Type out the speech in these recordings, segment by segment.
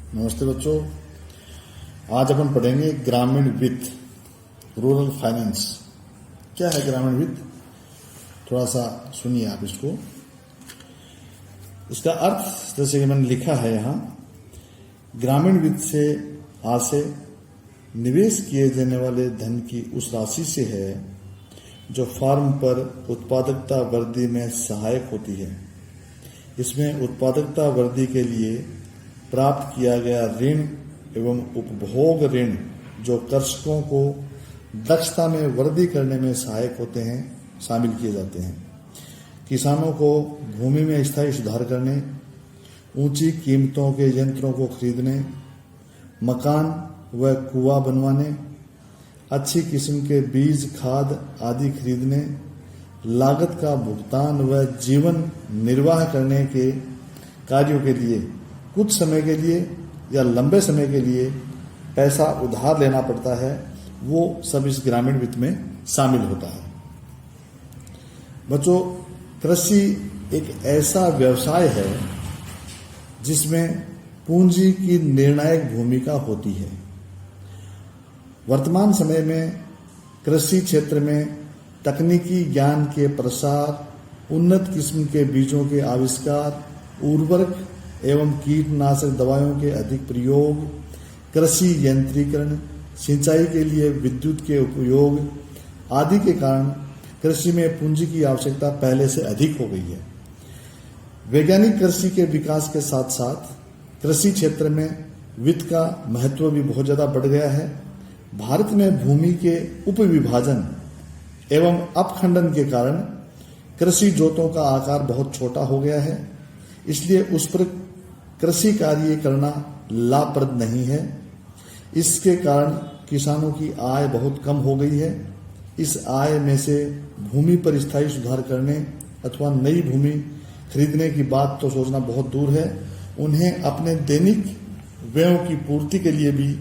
नमस्ते बच्चों, आज अपन पढ़ेंगे ग्रामीण वित्त, रूरल फाइनेंस। क्या है ग्रामीण वित्त? थोड़ा सा सुनिए आप इसको। इसका अर्थ जैसे कि मैंने लिखा है यहाँ, ग्रामीण वित्त से आशय निवेश किए जाने वाले धन की उस राशि से है जो फार्म पर उत्पादकता वृद्धि में सहायक होती है। इसमें उत्पादकता वृद्धि के लिए प्राप्त किया गया ऋण एवं उपभोग ऋण जो कृषकों को दक्षता में वृद्धि करने में सहायक होते हैं शामिल किए जाते हैं। किसानों को भूमि में स्थायी सुधार करने, ऊंची कीमतों के यंत्रों को खरीदने, मकान व कुआं बनवाने, अच्छी किस्म के बीज खाद आदि खरीदने, लागत का भुगतान व जीवन निर्वाह करने के कार्यों के लिए कुछ समय के लिए या लंबे समय के लिए पैसा उधार लेना पड़ता है, वो सब इस ग्रामीण वित्त में शामिल होता है। बच्चों, कृषि एक ऐसा व्यवसाय है जिसमें पूंजी की निर्णायक भूमिका होती है। वर्तमान समय में कृषि क्षेत्र में तकनीकी ज्ञान के प्रसार, उन्नत किस्म के बीजों के आविष्कार, उर्वरक एवं कीटनाशक दवाओं के अधिक प्रयोग, कृषि यंत्रीकरण, सिंचाई के लिए विद्युत के उपयोग आदि के कारण कृषि में पूंजी की आवश्यकता पहले से अधिक हो गई है। वैज्ञानिक कृषि के विकास के साथ साथ कृषि क्षेत्र में वित्त का महत्व भी बहुत ज्यादा बढ़ गया है। भारत में भूमि के उपविभाजन एवं अपखंडन के कारण कृषि जोतों का आकार बहुत छोटा हो गया है, इसलिए उस पर कृषि कार्य करना लाभप्रद नहीं है। इसके कारण किसानों की आय बहुत कम हो गई है। इस आय में से भूमि पर स्थायी सुधार करने अथवा नई भूमि खरीदने की बात तो सोचना बहुत दूर है। उन्हें अपने दैनिक व्ययों की पूर्ति के लिए भी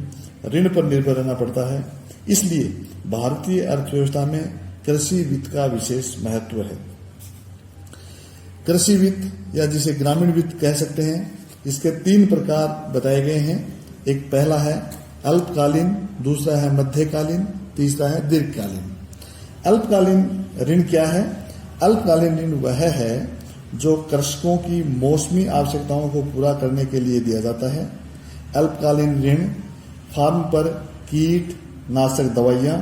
ऋण पर निर्भर रहना पड़ता है। इसलिए भारतीय अर्थव्यवस्था में कृषि वित्त का विशेष महत्व है। कृषि वित्त या जिसे ग्रामीण वित्त कह सकते हैं, इसके 3 प्रकार बताए गए हैं। एक पहला है अल्पकालीन, दूसरा है मध्यकालीन, तीसरा है दीर्घकालीन। अल्पकालीन ऋण क्या है? अल्पकालीन ऋण वह है जो कृषकों की मौसमी आवश्यकताओं को पूरा करने के लिए दिया जाता है। अल्पकालीन ऋण फार्म पर कीटनाशक दवाइयाँ,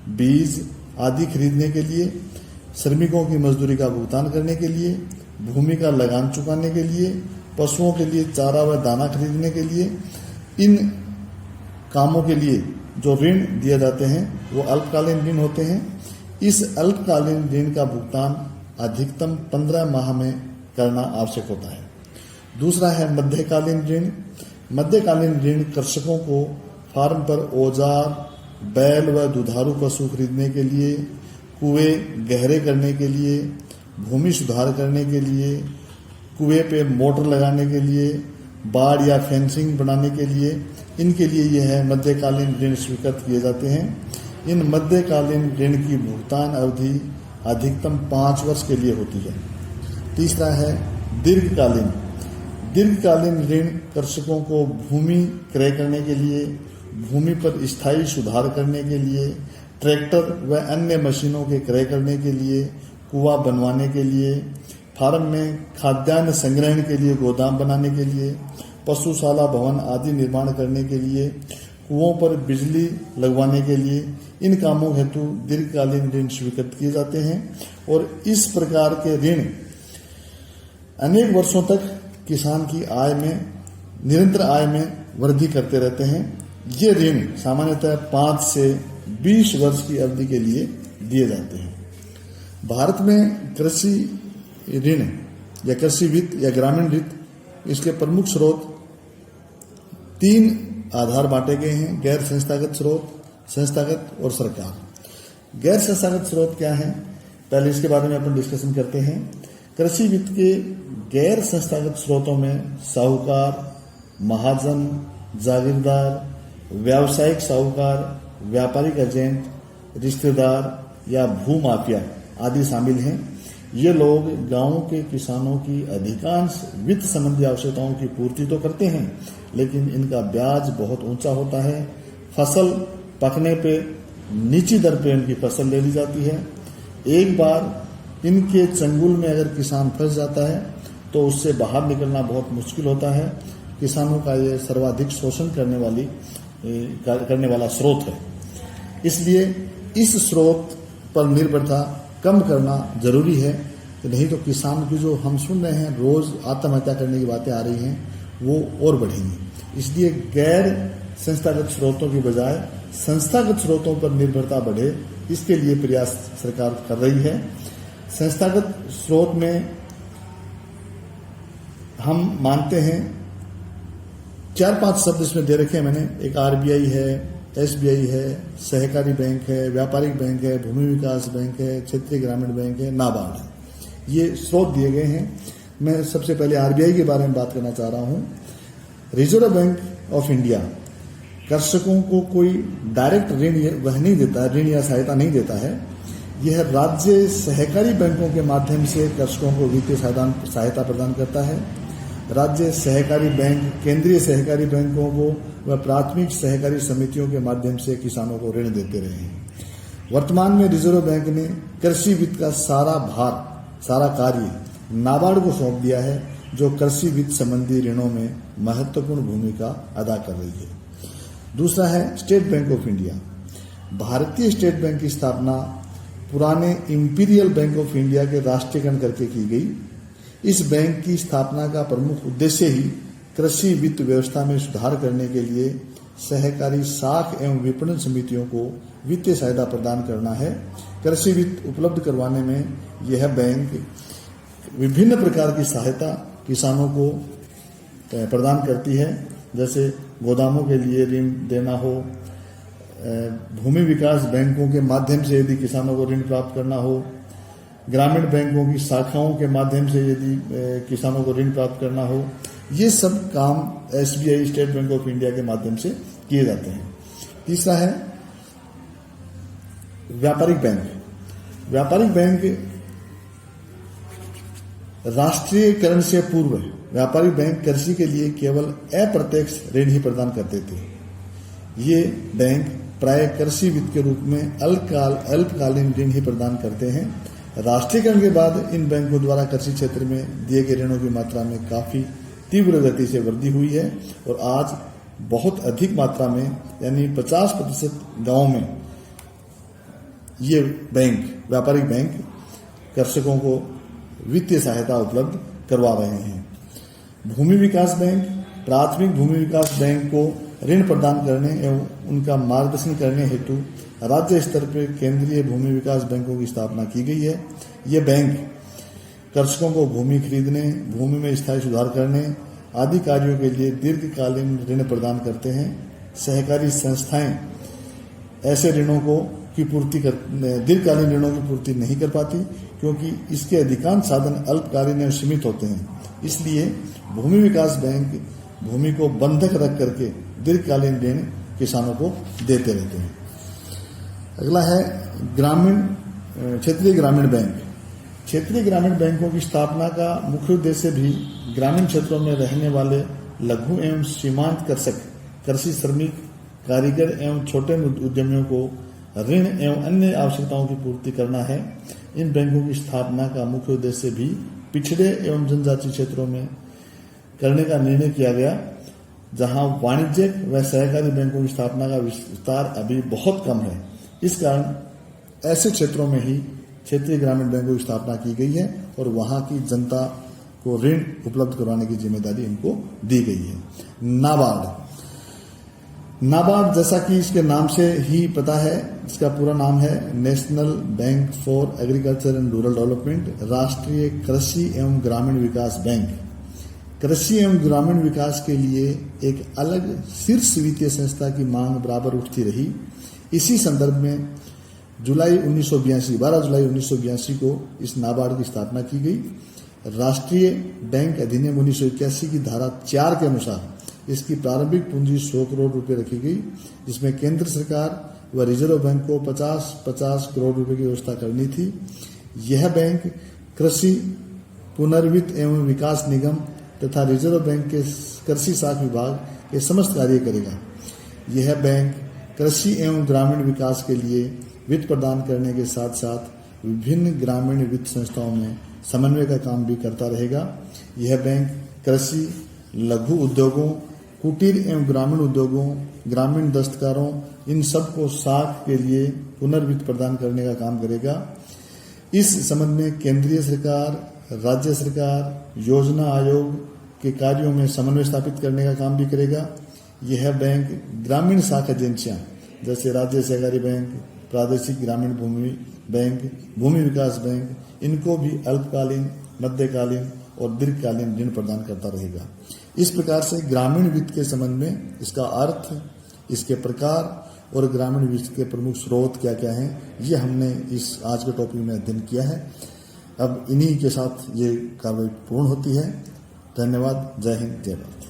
बीज आदि खरीदने के लिए, श्रमिकों की मजदूरी का भुगतान करने के लिए, भूमि का लगान चुकाने के लिए, पशुओं के लिए चारा व दाना खरीदने के लिए, इन कामों के लिए जो ऋण दिए जाते हैं वो अल्पकालीन ऋण होते हैं। इस अल्पकालीन ऋण का भुगतान अधिकतम 15 माह में करना आवश्यक होता है। दूसरा है मध्यकालीन ऋण। मध्यकालीन ऋण कृषकों को फार्म पर औजार, बैल व दुधारू पशु खरीदने के लिए, कुएं गहरे करने के लिए, भूमि सुधार करने के लिए, कुएं पे मोटर लगाने के लिए, बाड़ या फेंसिंग बनाने के लिए, इनके लिए यह है मध्यकालीन ऋण स्वीकृत किए जाते हैं। इन मध्यकालीन ऋण की भुगतान अवधि अधिकतम 5 वर्ष के लिए होती है। तीसरा है दीर्घकालीन। दीर्घकालीन ऋण कृषकों को भूमि क्रय करने के लिए, भूमि पर स्थायी सुधार करने के लिए, ट्रैक्टर व अन्य मशीनों के क्रय करने के लिए, कुआं बनवाने के लिए, फार्म में खाद्यान्न संग्रहण के लिए गोदाम बनाने के लिए, पशुशाला भवन आदि निर्माण करने के लिए, कुओं पर बिजली लगवाने के लिए, इन कामों हेतु दीर्घकालीन ऋण स्वीकृत किए जाते हैं। और इस प्रकार के ऋण अनेक वर्षों तक किसान की आय में, निरंतर आय में वृद्धि करते रहते हैं। ये ऋण सामान्यतः 5 से 20 वर्ष की अवधि के लिए दिए जाते हैं। भारत में कृषि ऋण या कृषि वित्त या ग्रामीण वित्त, इसके प्रमुख स्रोत 3 आधार बांटे गए हैं: गैर संस्थागत स्रोत, संस्थागत और सरकार। गैर संस्थागत स्रोत क्या है, पहले इसके बारे में अपन डिस्कशन करते हैं। कृषि वित्त के गैर संस्थागत स्रोतों में साहूकार, महाजन, जागीरदार, व्यावसायिक साहूकार, व्यापारिक एजेंट, रिश्तेदार या भूमाफिया आदि शामिल हैं। ये लोग गांव के किसानों की अधिकांश वित्त संबंधी आवश्यकताओं की पूर्ति तो करते हैं, लेकिन इनका ब्याज बहुत ऊंचा होता है। फसल पकने पे नीची दर पे इनकी फसल ले ली जाती है। एक बार इनके चंगुल में अगर किसान फंस जाता है तो उससे बाहर निकलना बहुत मुश्किल होता है। किसानों का ये सर्वाधिक शोषण करने वाला स्रोत है। इसलिए इस स्रोत पर निर्भरता कम करना जरूरी है, नहीं तो किसान की जो हम सुन रहे हैं रोज आत्महत्या करने की बातें आ रही हैं वो और बढ़ेंगी। इसलिए गैर संस्थागत स्रोतों की बजाय संस्थागत स्रोतों पर निर्भरता बढ़े, इसके लिए प्रयास सरकार कर रही है। संस्थागत स्रोत में हम मानते हैं 4-5 शब्द इसमें दे रखे हैं मैंने। एक आरबीआई है, एसबीआई है, सहकारी बैंक है, व्यापारिक बैंक है, भूमि विकास बैंक है, क्षेत्रीय ग्रामीण बैंक है, नाबार्ड है। ये स्रोत दिए गए हैं। मैं सबसे पहले आरबीआई के बारे में बात करना चाह रहा हूं। रिजर्व बैंक ऑफ इंडिया कृषकों को कोई डायरेक्ट ऋण वह नहीं देता, ऋण या सहायता नहीं देता है। यह राज्य सहकारी बैंकों के माध्यम से कृषकों को वित्तीय सहायता प्रदान करता है। राज्य सहकारी बैंक केंद्रीय सहकारी बैंकों को व प्राथमिक सहकारी समितियों के माध्यम से किसानों को ऋण देते रहे हैं। वर्तमान में रिजर्व बैंक ने कृषि वित्त का सारा कार्य नाबार्ड को सौंप दिया है, जो कृषि वित्त संबंधी ऋणों में महत्वपूर्ण भूमिका अदा कर रही है। दूसरा है स्टेट बैंक ऑफ इंडिया। भारतीय स्टेट बैंक की स्थापना पुराने इंपीरियल बैंक ऑफ इंडिया के राष्ट्रीयकरण करके की गई। इस बैंक की स्थापना का प्रमुख उद्देश्य ही कृषि वित्त व्यवस्था में सुधार करने के लिए सहकारी साख एवं विपणन समितियों को वित्तीय सहायता प्रदान करना है। कृषि वित्त उपलब्ध करवाने में यह बैंक विभिन्न प्रकार की सहायता किसानों को प्रदान करती है, जैसे गोदामों के लिए ऋण देना हो, भूमि विकास बैंकों के माध्यम से यदि किसानों को ऋण प्राप्त करना हो, ग्रामीण बैंकों की शाखाओं के माध्यम से यदि किसानों को ऋण प्राप्त करना हो, ये सब काम SBI state bank of India के माध्यम से किए जाते हैं। तीसरा है व्यापारिक बैंक। व्यापारिक बैंक राष्ट्रीयकरण से पूर्व व्यापारिक बैंक कृषि के लिए केवल अप्रत्यक्ष ऋण ही प्रदान करते थे। ये बैंक प्राय कृषि वित्त के रूप में अल्पकालीन ऋण ही प्रदान करते हैं। राष्ट्रीयकरण के बाद इन बैंकों द्वारा कृषि क्षेत्र में दिए गए ऋणों की मात्रा में काफी तीव्र गति से वृद्धि हुई है और आज बहुत अधिक मात्रा में यानी 50% गांव में ये बैंक व्यापारिक बैंक कृषकों को वित्तीय सहायता उपलब्ध करवा रहे हैं। भूमि विकास बैंक प्राथमिक भूमि विकास बैंक को ऋण प्रदान करने एवं उनका मार्गदर्शन करने हेतु राज्य स्तर पर केंद्रीय भूमि विकास बैंकों की स्थापना की गई है। ये बैंक कृषकों को भूमि खरीदने, भूमि में स्थायी सुधार करने आदि कार्यों के लिए दीर्घकालीन ऋण प्रदान करते हैं। सहकारी संस्थाएं ऐसे ऋणों की पूर्ति दीर्घकालीन ऋणों की पूर्ति नहीं कर पाती, क्योंकि इसके अधिकांश साधन अल्पकालीन एवं सीमित होते हैं। इसलिए भूमि विकास बैंक भूमि को बंधक रख करके दीर्घकालीन ऋण किसानों को देते रहते हैं। अगला है क्षेत्रीय ग्रामीण बैंक। क्षेत्रीय ग्रामीण बैंकों की स्थापना का मुख्य उद्देश्य भी ग्रामीण क्षेत्रों में रहने वाले लघु एवं सीमांत कृषक, कृषि श्रमिक, कारीगर एवं छोटे उद्यमियों को ऋण एवं अन्य आवश्यकताओं की पूर्ति करना है। इन बैंकों की स्थापना का मुख्य उद्देश्य भी पिछड़े एवं जनजातीय क्षेत्रों में करने का निर्णय किया गया, जहां वाणिज्यिक व सहकारी बैंकों की स्थापना का विस्तार अभी बहुत कम है। इस कारण ऐसे क्षेत्रों में ही क्षेत्रीय ग्रामीण बैंकों की स्थापना की गई है और वहां की जनता को ऋण उपलब्ध करवाने की जिम्मेदारी इनको दी गई है। नाबार्ड जैसा कि इसके नाम से ही पता है, इसका पूरा नाम है national bank for agriculture and rural development, राष्ट्रीय कृषि एवं ग्रामीण विकास बैंक। कृषि एवं ग्रामीण विकास के लिए एक अलग शीर्ष वित्तीय संस्था की मांग बराबर उठती रही। इसी संदर्भ में 12 जुलाई 1982 को इस नाबार्ड की स्थापना की गई। राष्ट्रीय बैंक अधिनियम 1981 की धारा 4 के अनुसार इसकी प्रारंभिक पूंजी 100 करोड़ रुपए रखी गई, जिसमें केंद्र सरकार व रिजर्व बैंक को 50-50 करोड़ रुपए की व्यवस्था करनी थी। यह बैंक कृषि पुनर्वित्त एवं विकास निगम तथा रिजर्व बैंक के कृषि शाख विभाग के समस्त कार्य करेगा। यह बैंक कृषि एवं ग्रामीण विकास के लिए वित्त प्रदान करने के साथ साथ विभिन्न ग्रामीण वित्त संस्थाओं में समन्वय का काम भी करता रहेगा। यह बैंक कृषि, लघु उद्योगों, कुटीर एवं ग्रामीण उद्योगों, ग्रामीण दस्तकारों, इन सबको शाख के लिए पुनर्वित्त प्रदान करने का काम करेगा। इस संबंध में केंद्रीय सरकार, राज्य सरकार, योजना आयोग के कार्यों में समन्वय स्थापित करने का काम भी करेगा। यह बैंक ग्रामीण शाखा एजेंसियां जैसे राज्य सहकारी बैंक, प्रादेशिक ग्रामीण भूमि बैंक, भूमि विकास बैंक, इनको भी अल्पकालीन, मध्यकालीन और दीर्घकालीन ऋण प्रदान करता रहेगा। इस प्रकार से ग्रामीण वित्त के संबंध में इसका अर्थ, इसके प्रकार और ग्रामीण वित्त के प्रमुख स्रोत क्या क्या हैं, ये हमने इस आज के टॉपिक में अध्ययन किया है। अब इन्हीं के साथ ये कार्रवाई पूर्ण होती है। धन्यवाद। जय हिंद, जय भारत।